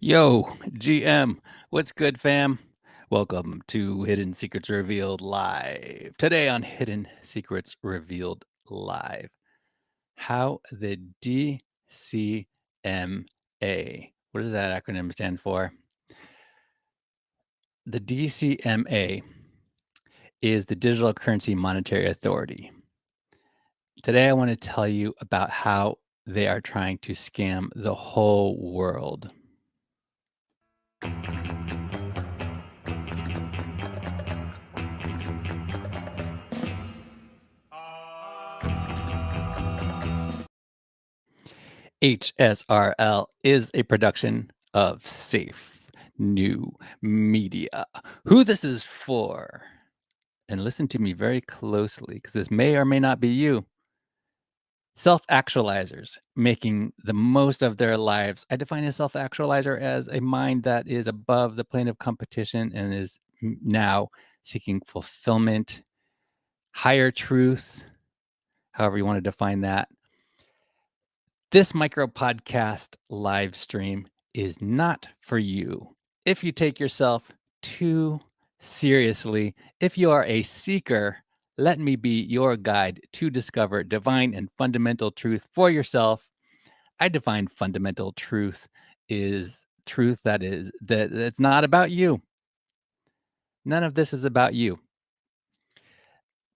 Yo, GM, what's good, fam? Welcome to Hidden Secrets Revealed Live. Today on Hidden Secrets Revealed Live, how the DCMA, what does that acronym stand for? The DCMA is the Digital Currency Monetary Authority. Today, I want to tell you about how they are trying to scam the whole world. HSRL is a production of Safe New Media. Who this is for, and listen to me very closely because this may or may not be you. Self-actualizers making the most of their lives. I define a self-actualizer as a mind that is above the plane of competition and is now seeking fulfillment, higher truth, however you want to define that. This micro podcast live stream is not for you if you take yourself too seriously. If you are a seeker, let me be your guide to discover divine and fundamental truth for yourself. I define fundamental truth is truth that it's not about you. None of this is about you.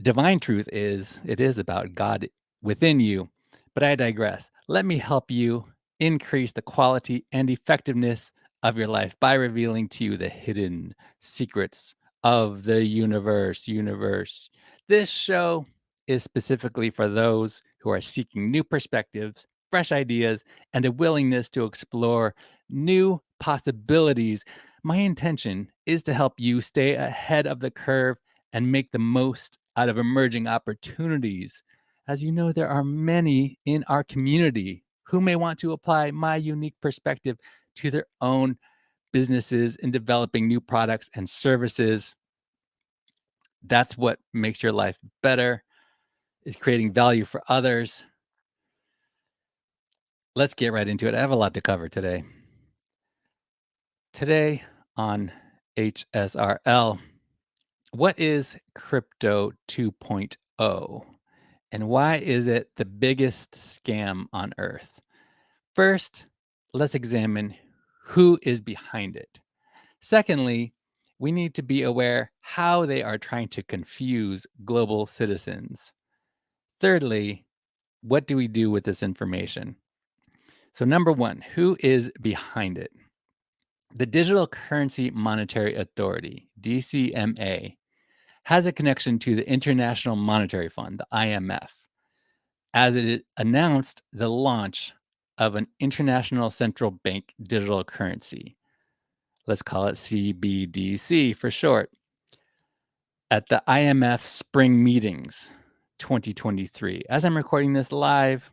Divine truth is about God within you. But I digress. Let me help you increase the quality and effectiveness of your life by revealing to you the hidden secrets of the universe. This show is specifically for those who are seeking new perspectives, fresh ideas, and a willingness to explore new possibilities. My intention is to help you stay ahead of the curve and make the most out of emerging opportunities. As you know, there are many in our community who may want to apply my unique perspective to their own businesses in developing new products and services. That's what makes your life better, is creating value for others. Let's get right into it. I have a lot to cover today. Today on HSRL, what is Crypto 2.0? And why is it the biggest scam on earth? First, let's examine who is behind it. Secondly, we need to be aware how they are trying to confuse global citizens. Thirdly, what do we do with this information? So number one, who is behind it? The Digital Currency Monetary Authority, DCMA, has a connection to the International Monetary Fund, the IMF, as it announced the launch of an international central bank digital currency. Let's call it CBDC for short. At the IMF Spring Meetings 2023. As I'm recording this live,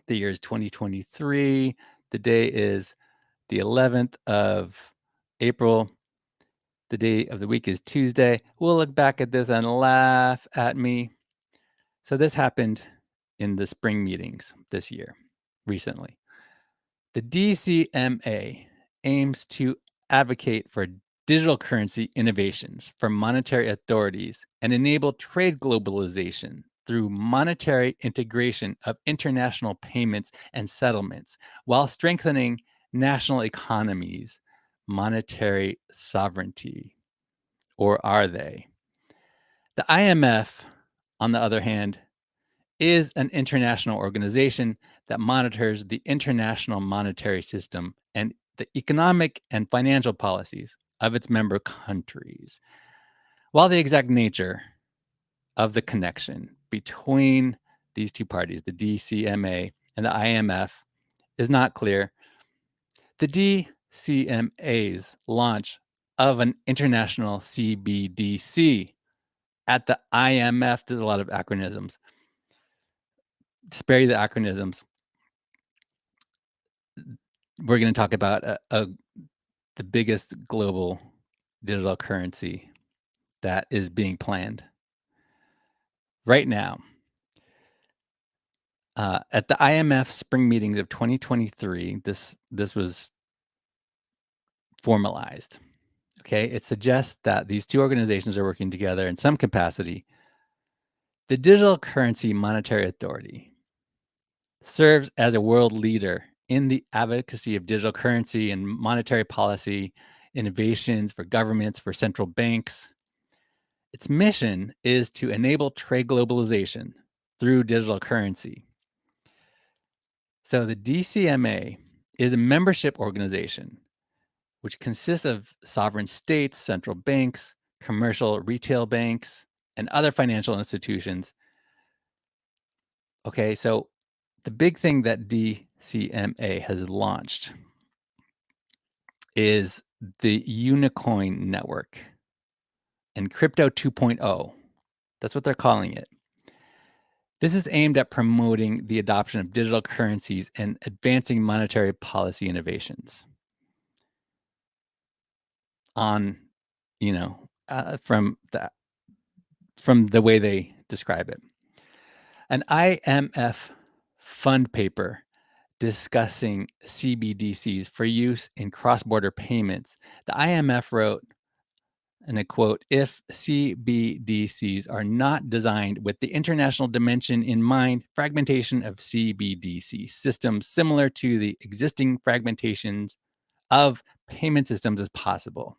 the year is 2023. The day is the 11th of April. The day of the week is Tuesday. We'll look back at this and laugh at me. So this happened in the spring meetings this year, recently. The DCMA aims to advocate for digital currency innovations for monetary authorities and enable trade globalization through monetary integration of international payments and settlements while strengthening national economies' monetary sovereignty. Or are they? The IMF, on the other hand, is an international organization that monitors the international monetary system and the economic and financial policies of its member countries. While the exact nature of the connection between these two parties, the DCMA and the IMF, is not clear, the DCMA's launch of an international CBDC at the IMF. There's a lot of acronyms. Spare you the acronyms. We're going to talk about the biggest global digital currency that is being planned right now. At the IMF spring meetings of 2023, this was formalized. Okay, it suggests that these two organizations are working together in some capacity. The Digital Currency Monetary Authority serves as a world leader in the advocacy of digital currency and monetary policy innovations for governments, for central banks. Its mission is to enable trade globalization through digital currency. So the DCMA is a membership organization which consists of sovereign states, central banks, commercial retail banks, and other financial institutions. Okay, so the big thing that DCMA has launched is the Unicoin network and Crypto 2.0. That's what they're calling it. This is aimed at promoting the adoption of digital currencies and advancing monetary policy innovations on, from the way they describe it. An IMF fund paper discussing CBDCs for use in cross-border payments. The IMF wrote, and I quote, "If CBDCs are not designed with the international dimension in mind, fragmentation of CBDC systems similar to the existing fragmentations of payment systems is possible,"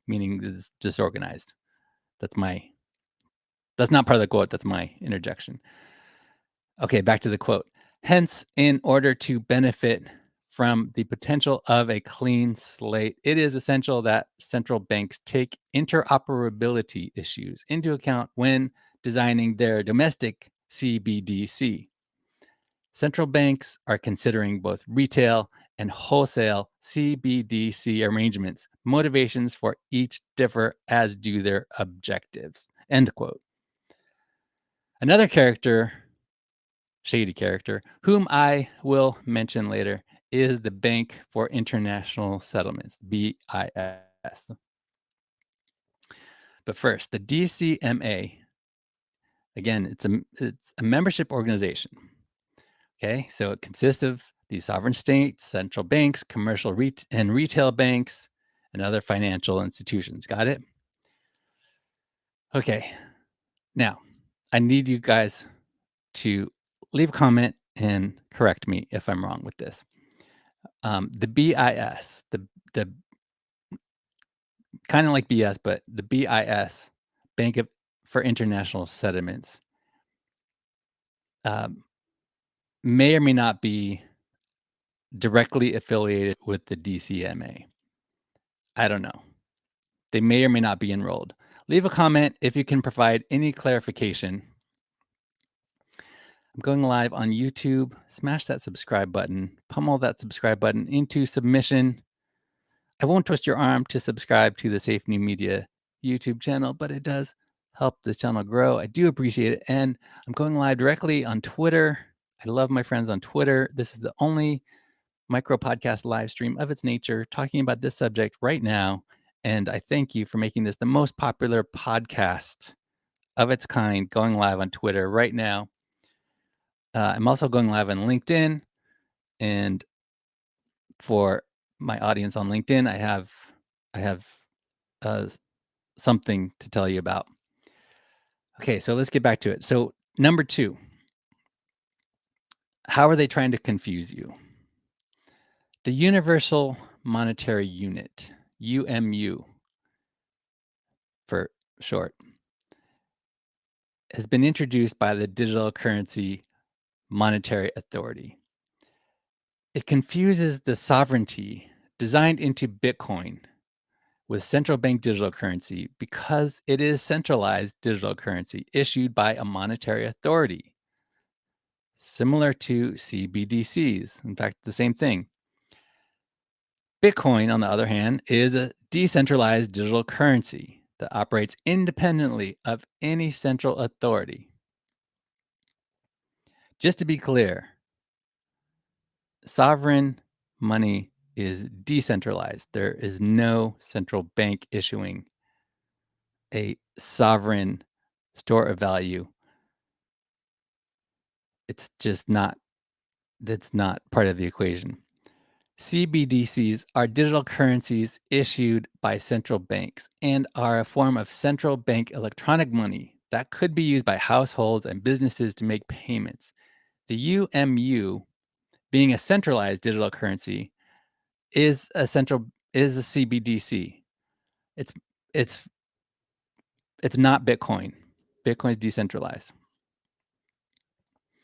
meaning it's disorganized. That's not part of the quote, that's my interjection. Okay, back to the quote. "Hence, in order to benefit from the potential of a clean slate, it is essential that central banks take interoperability issues into account when designing their domestic CBDC. Central banks are considering both retail and wholesale CBDC arrangements. Motivations for each differ, as do their objectives." End quote. Another shady character, whom I will mention later, is the Bank for International Settlements, BIS. But first, the DCMA, again, it's a membership organization. Okay, so it consists of these sovereign states, central banks, commercial and retail banks, and other financial institutions. Got it? Okay, now I need you guys to leave a comment and correct me if I'm wrong with this. The BIS, the kind of like BS, but the BIS, for International Settlements, may or may not be directly affiliated with the DCMA. I don't know. They may or may not be enrolled. Leave a comment if you can provide any clarification. I'm going live on YouTube. Smash that subscribe button. Pummel that subscribe button into submission. I won't twist your arm to subscribe to the Safe New Media YouTube channel, but it does help this channel grow. I do appreciate it. And I'm going live directly on Twitter. I love my friends on Twitter. This is the only micro podcast live stream of its nature talking about this subject right now. And I thank you for making this the most popular podcast of its kind, going live on Twitter right now. I'm also going live on LinkedIn. And for my audience on LinkedIn, I have something to tell you about. Okay, so let's get back to it. So number 2, how are they trying to confuse you? The Universal Monetary Unit, UMU for short, has been introduced by the Digital Currency Monetary Authority. It confuses the sovereignty designed into Bitcoin with central bank digital currency because it is centralized digital currency issued by a monetary authority, similar to CBDCs. In fact, the same thing. Bitcoin, on the other hand, is a decentralized digital currency that operates independently of any central authority. Just to be clear, sovereign money is decentralized. There is no central bank issuing a sovereign store of value. It's just not, that's not part of the equation. CBDCs are digital currencies issued by central banks and are a form of central bank electronic money that could be used by households and businesses to make payments. The UMU, being a centralized digital currency, is a CBDC. It's it's it's not Bitcoin. Bitcoin is decentralized.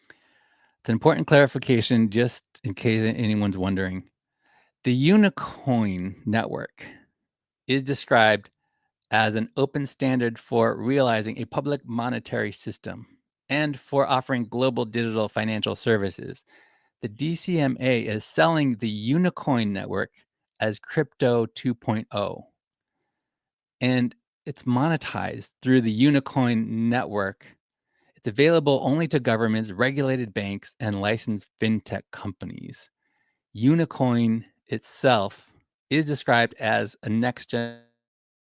It's an important clarification just in case anyone's wondering. The Unicoin network is described as an open standard for realizing a public monetary system and for offering global digital financial services. The DCMA is selling the Unicoin network as Crypto 2.0, and it's monetized through the Unicoin network. It's available only to governments, regulated banks, and licensed fintech companies. Unicoin itself is described as a next gen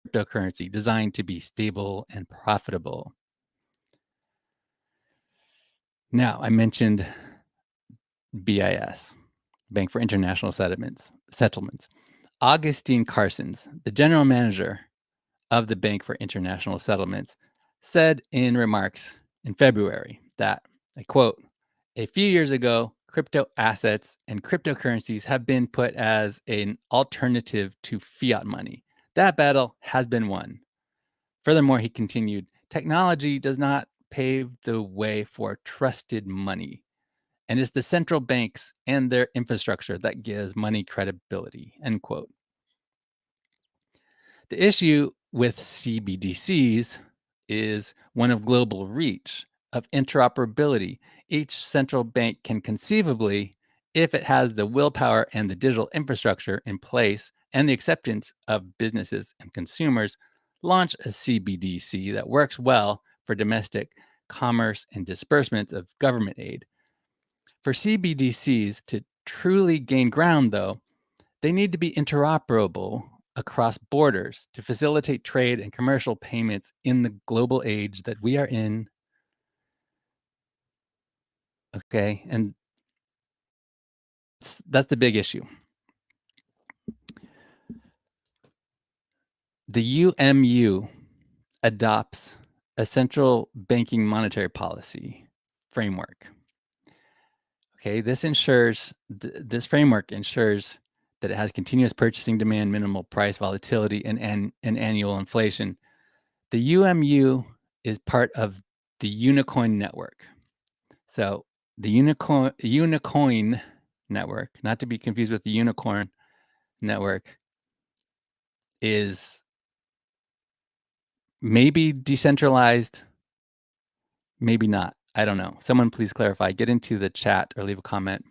cryptocurrency designed to be stable and profitable. Now, I mentioned BIS, Bank for International Settlements. Augustine Carsons, the general manager of the Bank for International Settlements, said in remarks in February that, I quote, "A few years ago, crypto assets and cryptocurrencies have been put as an alternative to fiat money. That battle has been won." Furthermore, he continued, "Technology does not pave the way for trusted money, and it's the central banks and their infrastructure that gives money credibility." End quote. The issue with CBDCs is one of global reach, of interoperability. Each central bank can conceivably, if it has the willpower and the digital infrastructure in place and the acceptance of businesses and consumers, launch a CBDC that works well for domestic commerce and disbursements of government aid. For CBDCs to truly gain ground, though, they need to be interoperable across borders to facilitate trade and commercial payments in the global age that we are in. Okay. And that's the big issue. The UMU adopts a central banking monetary policy framework. Okay. This framework ensures that it has continuous purchasing demand, minimal price volatility, and annual inflation. The UMU is part of the Unicoin network. So the Unicoin network, not to be confused with the Unicorn network, is maybe decentralized, maybe not. I don't know. Someone please clarify. Get into the chat or leave a comment.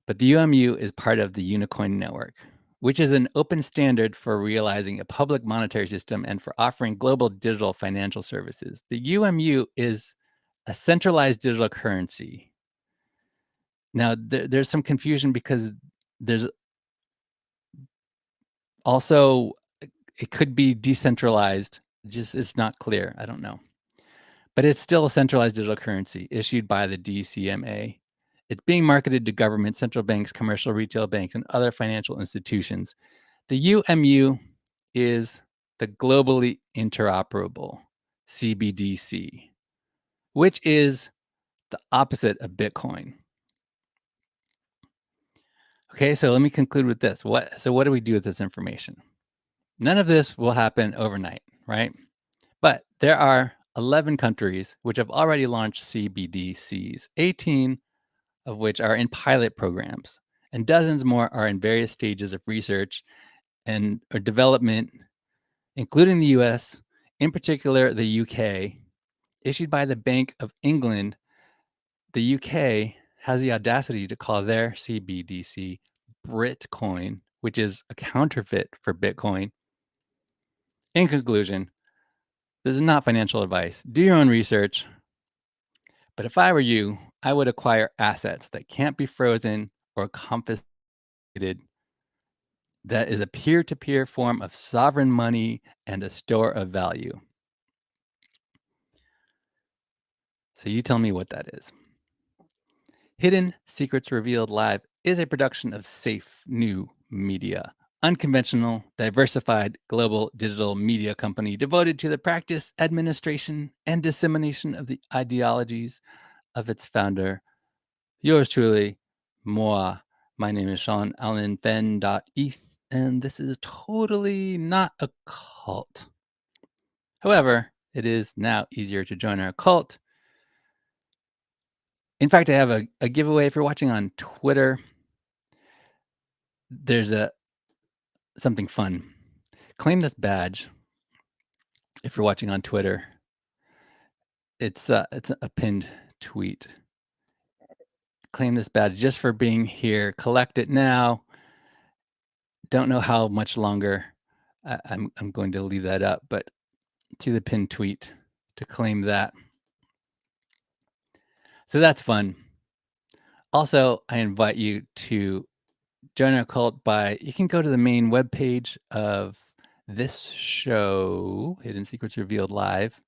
But the UMU is part of the Unicoin network, which is an open standard for realizing a public monetary system and for offering global digital financial services. The UMU is a centralized digital currency. Now, there's some confusion because there's also, it could be decentralized. Just it's not clear. I don't know. But it's still a centralized digital currency issued by the DCMA. It's being marketed to governments, central banks, commercial retail banks, and other financial institutions. The UMU is the globally interoperable CBDC, which is the opposite of Bitcoin. Okay, so let me conclude with this. What do we do with this information? None of this will happen overnight, right? But there are 11 countries which have already launched CBDCs, 18 of which are in pilot programs, and dozens more are in various stages of research and or development, including the US, in particular the UK. Issued by the Bank of England, the UK has the audacity to call their CBDC Britcoin, which is a counterfeit for Bitcoin. In conclusion, this is not financial advice. Do your own research. But if I were you, I would acquire assets that can't be frozen or confiscated. That is a peer-to-peer form of sovereign money and a store of value. So you tell me what that is. Hidden Secrets Revealed Live is a production of Safe New Media, unconventional, diversified global digital media company devoted to the practice, administration, and dissemination of the ideologies of its founder. Yours truly, moi. My name is Sean Allen Fen.eth, and this is totally not a cult. However, it is now easier to join our cult. In fact, I have a giveaway if you're watching on Twitter. There's something fun. Claim this badge if you're watching on Twitter. It's a pinned tweet. Claim this badge just for being here. Collect it now. Don't know how much longer I'm going to leave that up, but to the pinned tweet to claim that. So that's fun. Also, I invite you to join our cult by, you can go to the main webpage of this show, Hidden Secrets Revealed Live,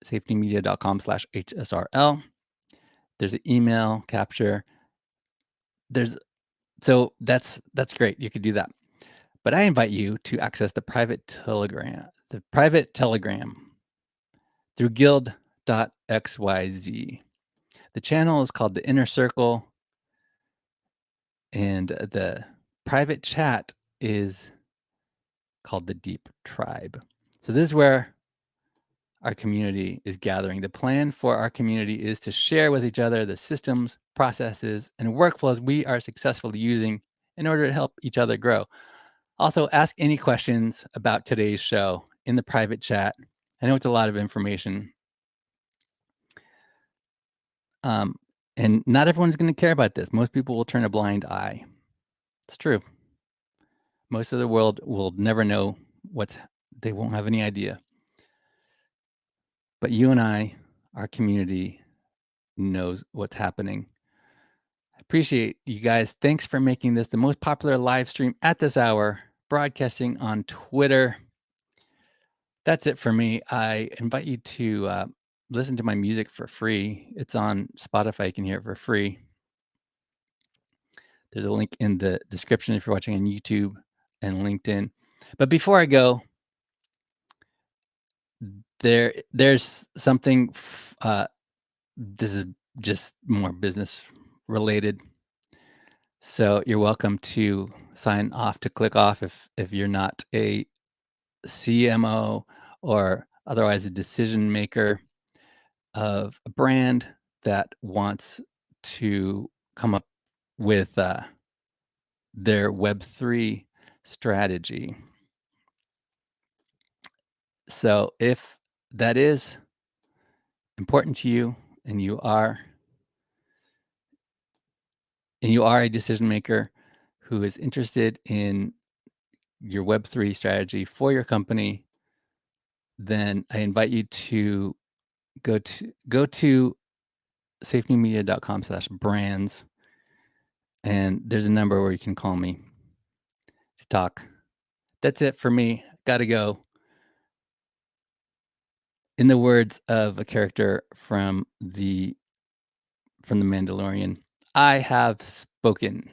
safetymedia.com/HSRL. There's an email capture. So that's great. You could do that. But I invite you to access the private telegram through guild.xyz. The channel is called The Inner Circle, and the private chat is called The Deep Tribe. So this is where our community is gathering. The plan for our community is to share with each other the systems, processes, and workflows we are successfully using in order to help each other grow. Also, ask any questions about today's show in the private chat. I know it's a lot of information. And not everyone's going to care about this. Most people will turn a blind eye. It's true. Most of the world will never know they won't have any idea. But you and I, our community, knows what's happening. I appreciate you guys. Thanks for making this the most popular live stream at this hour, broadcasting on Twitter. That's it for me. I invite you to listen to my music for free. It's on Spotify. You can hear it for free. There's a link in the description if you're watching on YouTube and LinkedIn. But before I go, there's something. This is just more business related. So you're welcome to sign off, to click off if you're not a CMO or otherwise a decision maker of a brand that wants to come up with their Web3 strategy. So if that is important to you and you are a decision maker who is interested in your Web3 strategy for your company, then I invite you to go to safetymedia.com/brands, and there's a number where you can call me to talk. That's it for me. Gotta go. In the words of a character from the Mandalorian, I have spoken.